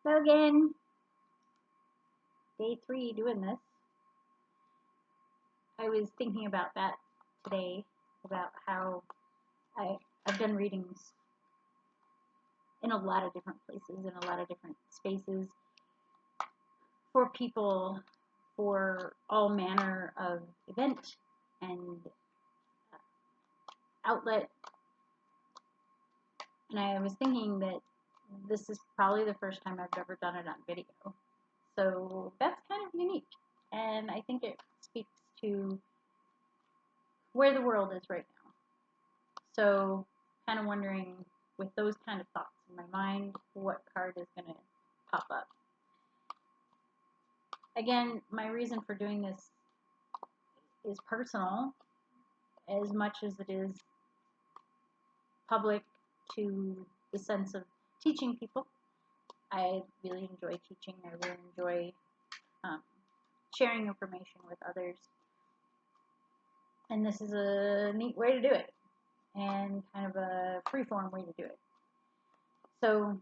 So again, day 3 doing this. I was thinking about that today, about how I've done readings in a lot of different places, in a lot of different spaces, for people, for all manner of event and outlet. And I was thinking that this is probably the first time I've ever done it on video. So that's kind of unique. And I think it speaks to where the world is right now. So kind of wondering, with those kind of thoughts in my mind, what card is going to pop up. Again, my reason for doing this is personal as much as it is public, to the sense of teaching people. I really enjoy teaching. I really enjoy sharing information with others. And this is a neat way to do it, and kind of a freeform way to do it. So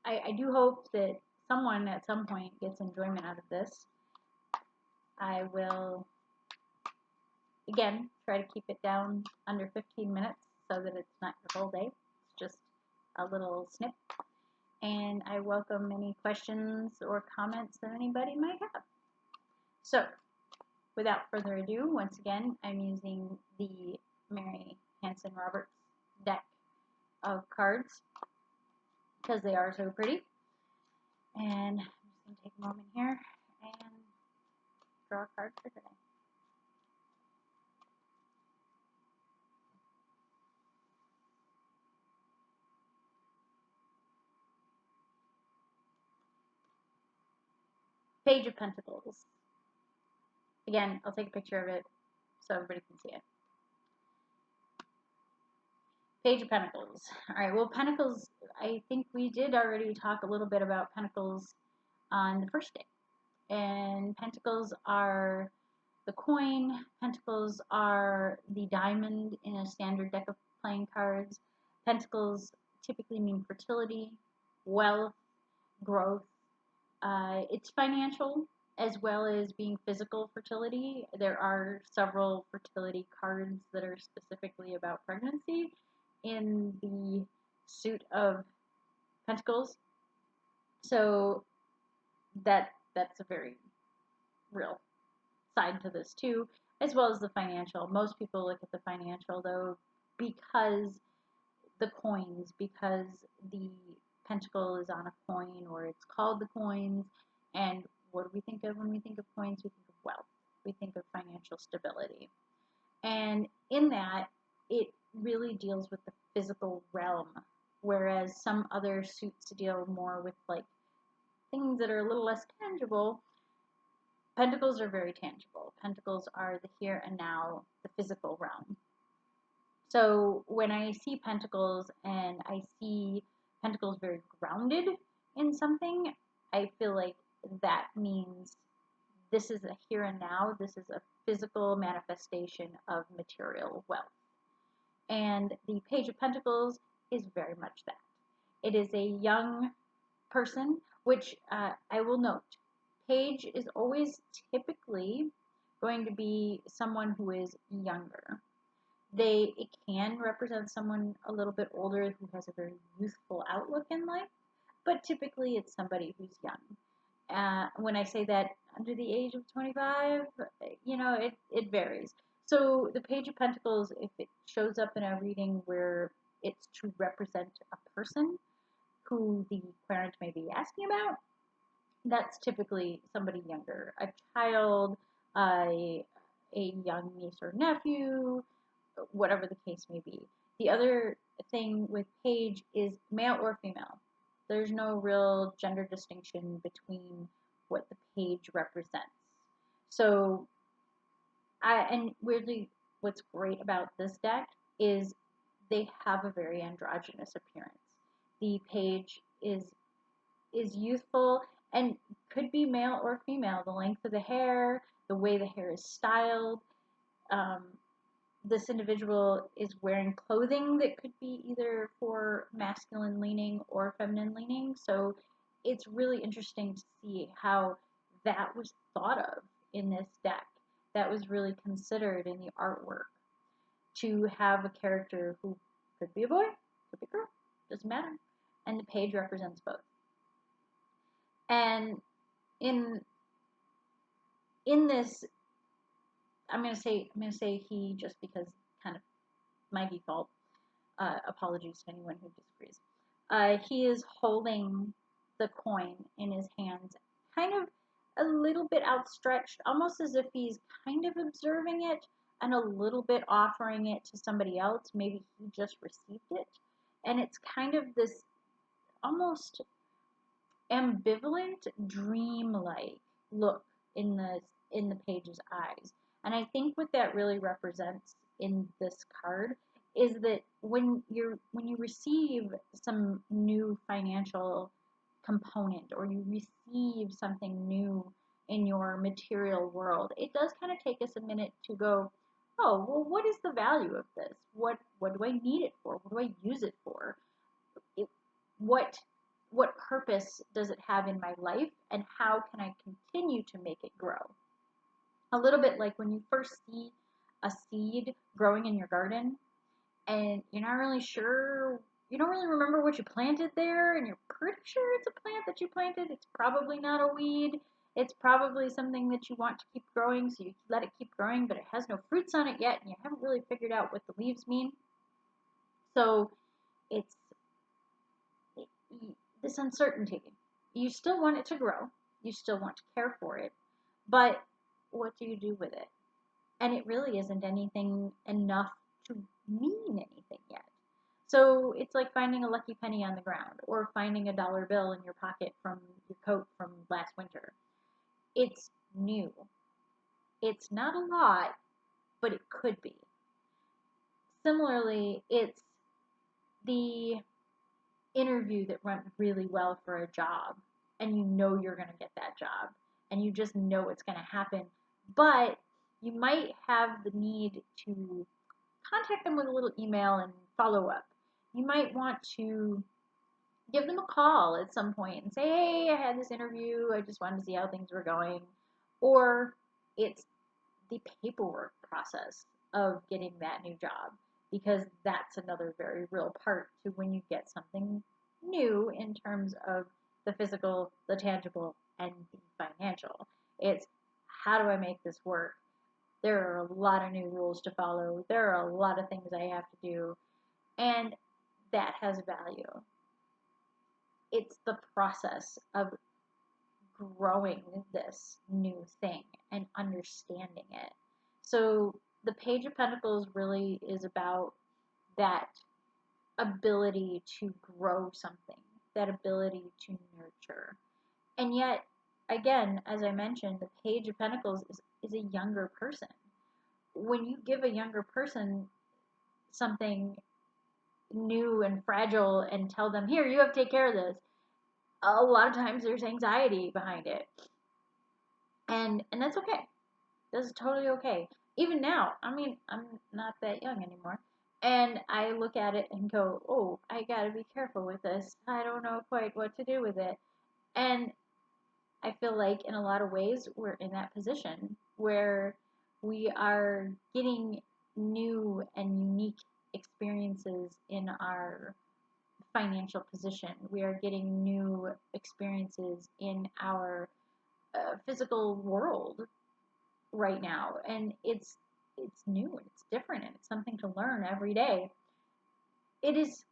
I do hope that someone at some point gets enjoyment out of this. I will, again, try to keep it down under 15 minutes so that it's not your whole day. It's just a little snip. And I welcome any questions or comments that anybody might have. So, without further ado, once again, I'm using the Mary Hanson Roberts deck of cards because they are so pretty. And I'm just going to take a moment here and draw a card for today. Page of Pentacles. Again, I'll take a picture of it so everybody can see it. Page of Pentacles. Alright, well, Pentacles, I think we did already talk a little bit about Pentacles on the first day. And Pentacles are the coin. Pentacles are the diamond in a standard deck of playing cards. Pentacles typically mean fertility, wealth, growth. It's financial as well as being physical fertility. There are several fertility cards that are specifically about pregnancy in the suit of Pentacles. So that's a very real side to this too, as well as the financial. Most people look at the financial though because the coins, because the pentacle is on a coin, or it's called the coins. And what do we think of when we think of coins? We think of wealth. We think of financial stability. And in that, it really deals with the physical realm, whereas some other suits deal more with like things that are a little less tangible. Pentacles are very tangible. Pentacles are the here and now, the physical realm. So when I see Pentacles and I see Pentacles very grounded in something, I feel like that means this is a here and now. This is a physical manifestation of material wealth. And the Page of Pentacles is very much that. It is a young person, which I will note, Page is always typically going to be someone who is younger. It can represent someone a little bit older who has a very youthful outlook in life, but typically it's somebody who's young. When I say that under the age of 25, you know, it varies. So the Page of Pentacles, if it shows up in a reading where it's to represent a person who the parent may be asking about, that's typically somebody younger, a child, a young niece or nephew, whatever the case may be. The other thing with Page is male or female. There's no real gender distinction between what the Page represents. So, and weirdly, what's great about this deck is they have a very androgynous appearance. The Page is youthful and could be male or female. The length of the hair, the way the hair is styled. This individual is wearing clothing that could be either for masculine leaning or feminine leaning. So it's really interesting to see how that was thought of in this deck. That was really considered in the artwork to have a character who could be a boy, could be a girl, doesn't matter. And the page represents both. And in this, I'm gonna say he just because kind of my default. Apologies to anyone who disagrees. He is holding the coin in his hands, kind of a little bit outstretched, almost as if he's kind of observing it and a little bit offering it to somebody else. Maybe he just received it. And it's kind of this almost ambivalent, dreamlike look in the page's eyes. And I think what that really represents in this card is that when you receive some new financial component or you receive something new in your material world, it does kind of take us a minute to go, oh, well, what is the value of this? What do I need it for? What do I use it for? What purpose does it have in my life, and how can I continue to make it grow? A little bit like when you first see a seed growing in your garden and you're not really sure, you don't really remember what you planted there, and you're pretty sure it's a plant that you planted. It's probably not a weed. It's probably something that you want to keep growing, so you let it keep growing, but it has no fruits on it yet, and you haven't really figured out what the leaves mean. So it's this uncertainty. You still want it to grow. You still want to care for it. But what do you do with it? And it really isn't anything enough to mean anything yet. So it's like finding a lucky penny on the ground or finding a dollar bill in your pocket from your coat from last winter. It's new. It's not a lot, but it could be. Similarly, it's the interview that went really well for a job, and you know you're going to get that job, and you just know it's going to happen, but you might have the need to contact them with a little email and follow up. You might want to give them a call at some point and say, hey, I had this interview, I just wanted to see how things were going. Or it's the paperwork process of getting that new job, because that's another very real part to when you get something new in terms of the physical, the tangible, and the financial. It's how do I make this work? There are a lot of new rules to follow. There are a lot of things I have to do, and that has value. It's the process of growing this new thing and understanding it. So the Page of Pentacles really is about that ability to grow something, that ability to nurture. And yet, again, as I mentioned, the Page of Pentacles is a younger person. When you give a younger person something new and fragile and tell them, here, you have to take care of this, a lot of times there's anxiety behind it. And that's okay. That's totally okay. Even now, I mean, I'm not that young anymore. And I look at it and go, oh, I gotta be careful with this. I don't know quite what to do with it. And I feel like in a lot of ways we're in that position where we are getting new and unique experiences in our financial position. We are getting new experiences in our physical world right now, and it's new and it's different and it's something to learn every day. It is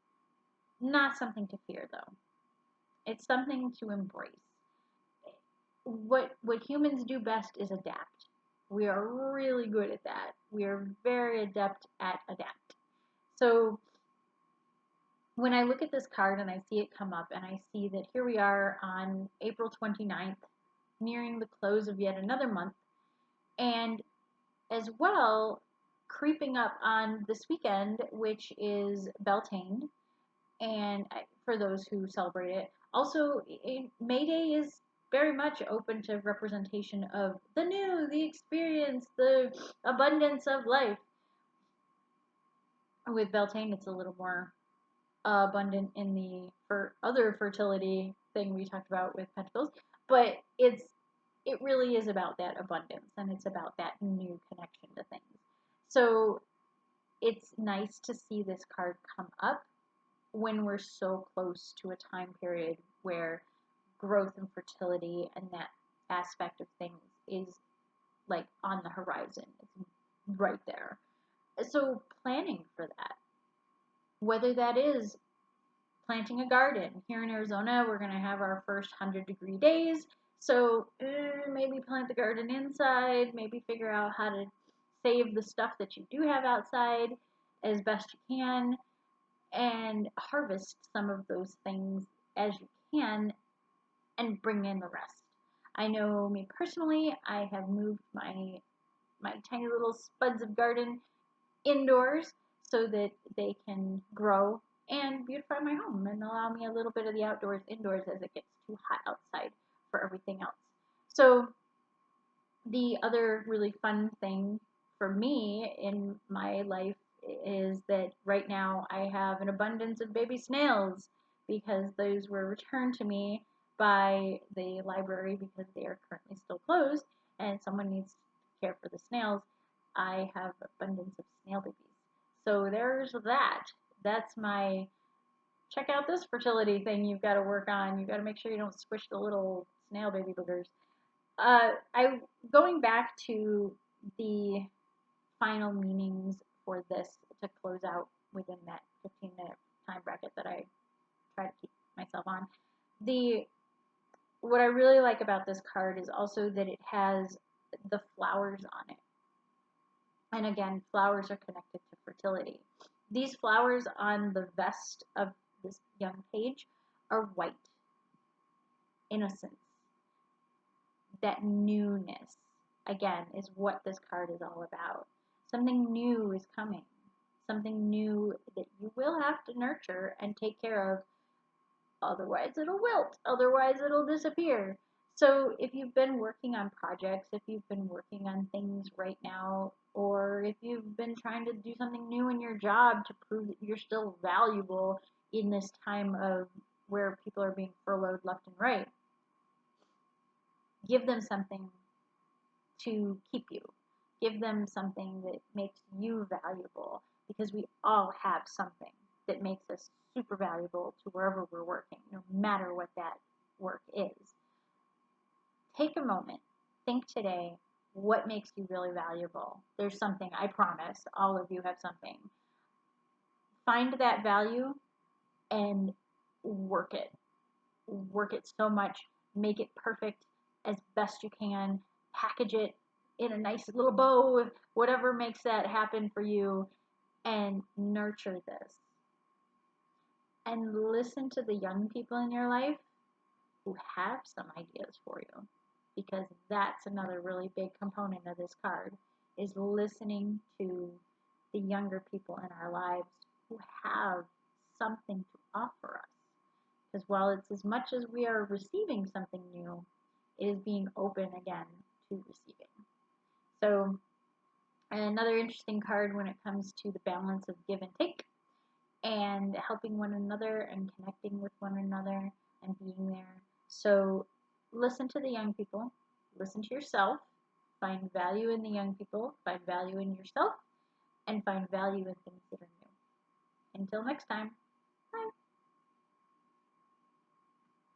not something to fear, though. It's something to embrace. What humans do best is adapt. We are really good at that. We are very adept at adapt. So when I look at this card and I see it come up and I see that here we are on April 29th, nearing the close of yet another month, and as well, creeping up on this weekend, which is Beltane, and for those who celebrate it. Also, May Day is very much open to representation of the new, the experience, the abundance of life. With Beltane, it's a little more abundant in the other fertility thing we talked about with Pentacles, but it really is about that abundance, and it's about that new connection to things. So it's nice to see this card come up when we're so close to a time period where growth and fertility and that aspect of things is like on the horizon. It's right there. So planning for that, whether that is planting a garden. Here in Arizona, we're going to have our first 100-degree days. So maybe plant the garden inside, maybe figure out how to save the stuff that you do have outside as best you can, and harvest some of those things as you can and bring in the rest. I know me personally, I have moved my tiny little spuds of garden indoors so that they can grow and beautify my home and allow me a little bit of the outdoors indoors as it gets too hot outside for everything else. So the other really fun thing for me in my life is that right now I have an abundance of baby snails because those were returned to me by the library because they are currently still closed and someone needs to care for the snails. I have abundance of snail babies. So there's that. That's my check out this fertility thing you've got to work on. You've got to make sure you don't squish the little snail baby boogers. I going back to the final meanings for this to close out within that 15-minute time bracket that I try to keep myself on. What I really like about this card is also that it has the flowers on it. And again, flowers are connected to fertility. These flowers on the vest of this young page are white. Innocence. That newness, again, is what this card is all about. Something new is coming. Something new that you will have to nurture and take care of. Otherwise, it'll wilt. Otherwise, it'll disappear. So if you've been working on projects, if you've been working on things right now, or if you've been trying to do something new in your job to prove that you're still valuable in this time of where people are being furloughed left and right, give them something to keep you. Give them something that makes you valuable, because we all have something that makes us super valuable to wherever we're working, no matter what that work is. Take a moment. Think today, what makes you really valuable? There's something, I promise, all of you have something. Find that value and work it. Work it so much. Make it perfect as best you can. Package it in a nice little bow, whatever makes that happen for you, and nurture this. And listen to the young people in your life who have some ideas for you, because that's another really big component of this card, is listening to the younger people in our lives who have something to offer us. Because while it's as much as we are receiving something new, it is being open again to receiving. So another interesting card when it comes to the balance of give and take and helping one another and connecting with one another and being there. So listen to the young people, listen to yourself, find value in the young people, find value in yourself, and find value in things that are new. Until next time.